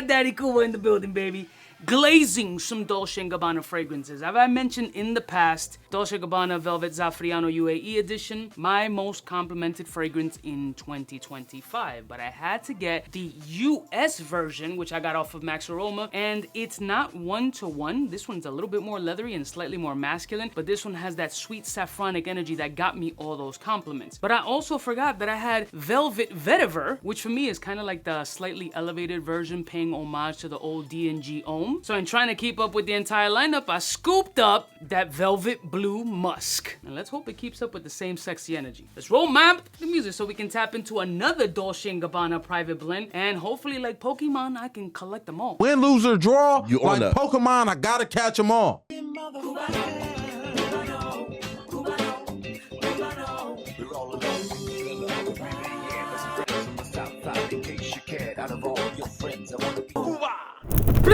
Daddy Cuba in the building, baby. Glazing some Dolce&Gabbana fragrances. As I mentioned in the past, Dolce&Gabbana Velvet Zafriano UAE edition, my most complimented fragrance in 2025. But I had to get the US version, which I got off of Max Aroma, and it's not 1-to-1. This one's a little bit more leathery and slightly more masculine, but this one has that sweet saffronic energy that got me all those compliments. But I also forgot that I had Velvet Vetiver, which for me is kind of like the slightly elevated version, paying homage to the old D&G Homme. So in trying to keep up with the entire lineup, I scooped up that Velvet Blue Musk. And let's hope it keeps up with the same sexy energy. Let's roll the music so we can tap into another Dolce&Gabbana private blend. And hopefully, like Pokemon, I can collect them all. Win, lose, or draw, you like Pokemon, I gotta catch them all.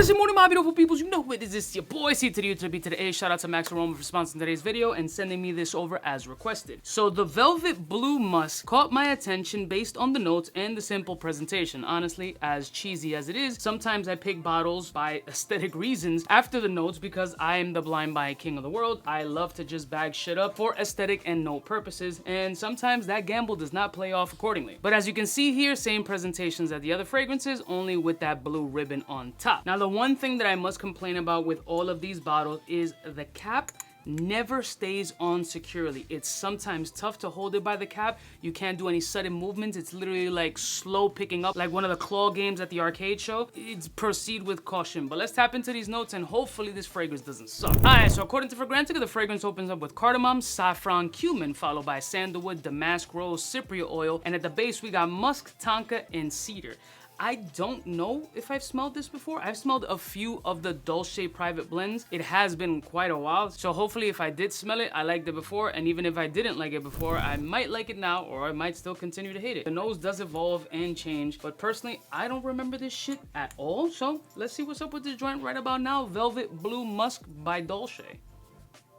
Good morning, my beautiful peoples. You know who it is. It's your boy, 𝗙𝗏𝗏𝗏𝗏𝗏. Shout out to Max Aroma for sponsoring today's video and sending me this over as requested. So the Velvet Blue Musk caught my attention based on the notes and the simple presentation. Honestly, as cheesy as it is, sometimes I pick bottles by aesthetic reasons after the notes because I am the blind buy king of the world. I love to just bag shit up for aesthetic and note purposes, and sometimes that gamble does not play off accordingly. But as you can see here, same presentations as the other fragrances, only with that blue ribbon on top. Now, the one thing that I must complain about with all of these bottles is the cap never stays on securely. It's sometimes tough to hold it by the cap. You can't do any sudden movements. It's literally like slow picking up, like one of the claw games at the arcade show. It's proceed with caution. But let's tap into these notes and hopefully this fragrance doesn't suck. Alright, so according to Fragrantica, the fragrance opens up with cardamom, saffron, cumin, followed by sandalwood, damask rose, cypria oil, and at the base we got musk, tonka, and cedar. I don't know if I've smelled this before. I've smelled a few of the Dolce private blends. It has been quite a while, so hopefully if I did smell it, I liked it before, and even if I didn't like it before, I might like it now, or I might still continue to hate it. The nose does evolve and change, but personally, I don't remember this shit at all, so let's see what's up with this joint right about now. Velvet Blue Musk by Dolce.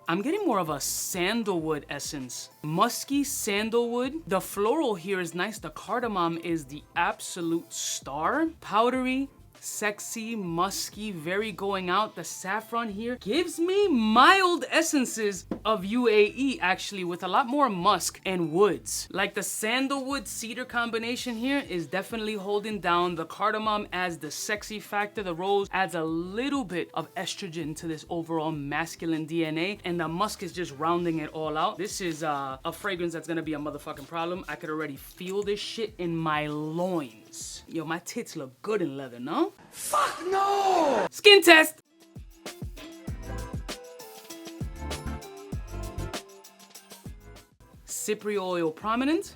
I'm getting more of a sandalwood essence. Musky sandalwood. The floral here is nice. The cardamom is the absolute star. Powdery, sexy, musky, very going out. The saffron here gives me mild essences of UAE, actually, with a lot more musk and woods. Like the sandalwood cedar combination here is definitely holding down. The cardamom adds the sexy factor. The rose adds a little bit of estrogen to this overall masculine DNA, and the musk is just rounding it all out. This is a fragrance that's gonna be a motherfucking problem. I could already feel this shit in my loins. Yo, my tits look good in leather, no? Fuck no! Skin test! Cypria oil prominent.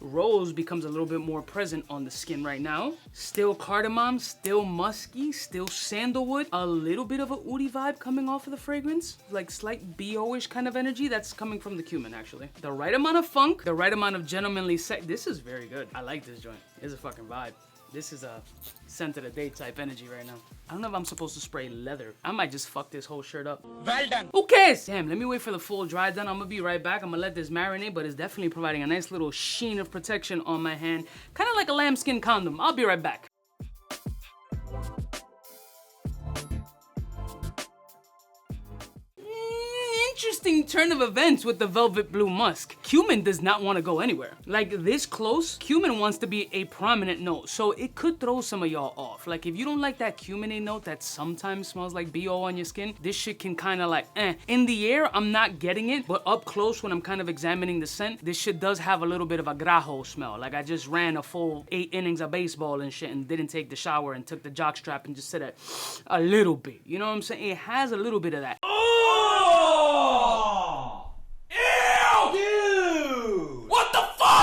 Rose becomes a little bit more present on the skin right now. Still cardamom, still musky, still sandalwood. A little bit of a oudi vibe coming off of the fragrance. Like slight BO-ish kind of energy. That's coming from the cumin, actually. The right amount of funk, the right amount of gentlemanly sex. This is very good. I like this joint. It's a fucking vibe. This is a scent of the day type energy right now. I don't know if I'm supposed to spray leather. I might just fuck this whole shirt up. Well done. Who cares? Damn, let me wait for the full dry done. I'm gonna be right back. I'm gonna let this marinate, but it's definitely providing a nice little sheen of protection on my hand. Kind of like a lambskin condom. I'll be right back. Interesting turn of events with the Velvet Blue Musk. Cumin does not want to go anywhere. Like this close, cumin wants to be a prominent note, so it could throw some of y'all off. Like if you don't like that cuminy note that sometimes smells like BO on your skin, this shit can kind of like In the air, I'm not getting it, but up close when I'm kind of examining the scent, this shit does have a little bit of a grajo smell. Like I just ran a full 8 innings of baseball and shit and didn't take the shower and took the jock strap and just said that a little bit. You know what I'm saying? It has a little bit of that.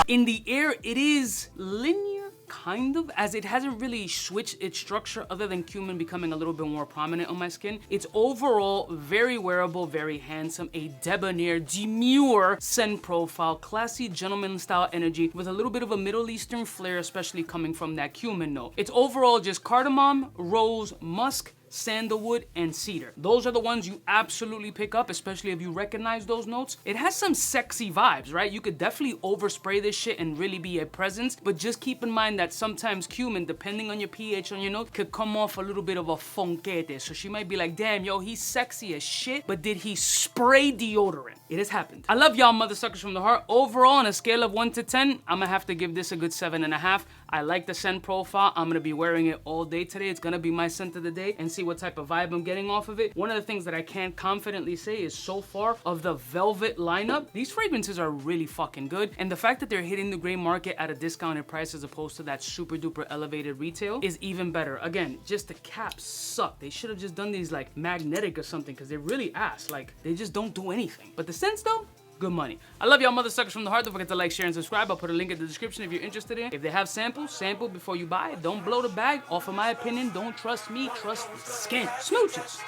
In the air, it is linear, kind of, as it hasn't really switched its structure other than cumin becoming a little bit more prominent on my skin. It's overall very wearable, very handsome, a debonair, demure scent profile, classy gentleman style energy with a little bit of a Middle Eastern flair, especially coming from that cumin note. It's overall just cardamom, rose, musk, sandalwood, and cedar. Those are the ones you absolutely pick up, especially if you recognize those notes. It has some sexy vibes, right? You could definitely overspray this shit and really be a presence, but just keep in mind that sometimes cumin, depending on your pH on your note, could come off a little bit of a fonquete. So she might be like, damn, yo, he's sexy as shit, but did he spray deodorant? It has happened. I love y'all mother suckers from the heart. Overall, on a scale of 1 to 10, I'm gonna have to give this a good 7.5. I like the scent profile. I'm gonna be wearing it all day today. It's gonna be my scent of the day and see what type of vibe I'm getting off of it. One of the things that I can't confidently say is so far of the velvet lineup, these fragrances are really fucking good. And the fact that they're hitting the gray market at a discounted price as opposed to that super duper elevated retail is even better. Again, just the caps suck. They should have just done these like magnetic or something because they're really ass. Like they just don't do anything. But the scents though, good money. I love y'all mother suckers from the heart. Don't forget to like, share, and subscribe. I'll put a link in the description if you're interested in it. If they have samples, sample before you buy it. Don't blow the bag. Offer my opinion. Don't trust me. Trust the skin. Smooches.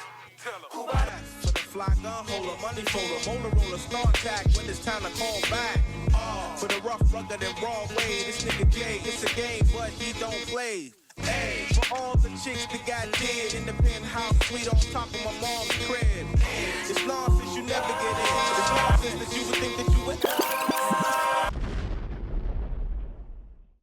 Fly gun holder, money folder, motor roller, start attack when it's time to call back. For the rough, rugged, and raw way, this nigga Jay, it's a game, but he don't play. Hey, for all the chicks that got dead in the penthouse suite on top of my mom's crib.